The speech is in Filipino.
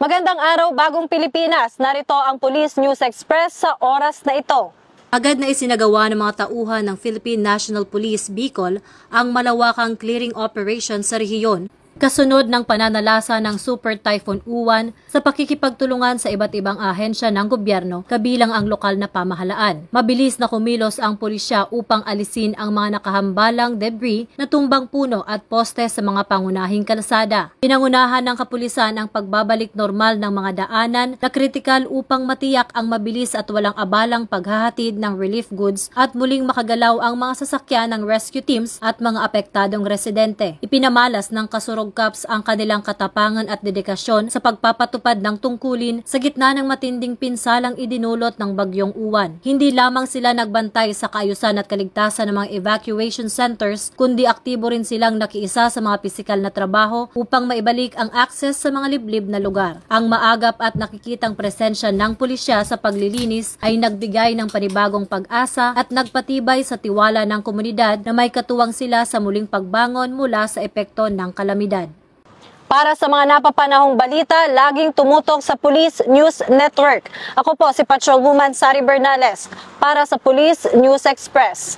Magandang araw, Bagong Pilipinas. Narito ang Police News Express sa oras na ito. Agad na isinagawa ng mga tauhan ng Philippine National Police Bicol ang malawakang clearing operation sa rehiyon, kasunod ng pananalasa ng Super Typhoon Uwan sa pakikipagtulungan sa iba't ibang ahensya ng gobyerno kabilang ang lokal na pamahalaan. Mabilis na kumilos ang pulisya upang alisin ang mga nakahambalang debris na tumbang puno at poste sa mga pangunahing kalsada. Pinangunahan ng kapulisan ang pagbabalik normal ng mga daanan na kritikal upang matiyak ang mabilis at walang abalang paghahatid ng relief goods at muling makagalaw ang mga sasakyan ng rescue teams at mga apektadong residente. Ipinamalas ng Kasurog Cops ang kanilang katapangan at dedikasyon sa pagpapatupad ng tungkulin sa gitna ng matinding pinsalang idinulot ng bagyong Uwan. Hindi lamang sila nagbantay sa kaayusan at kaligtasan ng mga evacuation centers, kundi aktibo rin silang nakiisa sa mga pisikal na trabaho upang maibalik ang access sa mga liblib na lugar. Ang maagap at nakikitang presensya ng pulisya sa paglilinis ay nagbigay ng panibagong pag-asa at nagpatibay sa tiwala ng komunidad na may katuwang sila sa muling pagbangon mula sa epekto ng kalamidad. Para sa mga napapanahong balita, laging tumutok sa Police News Network. Ako po si Patrolwoman Sari Bernales para sa Police News Express.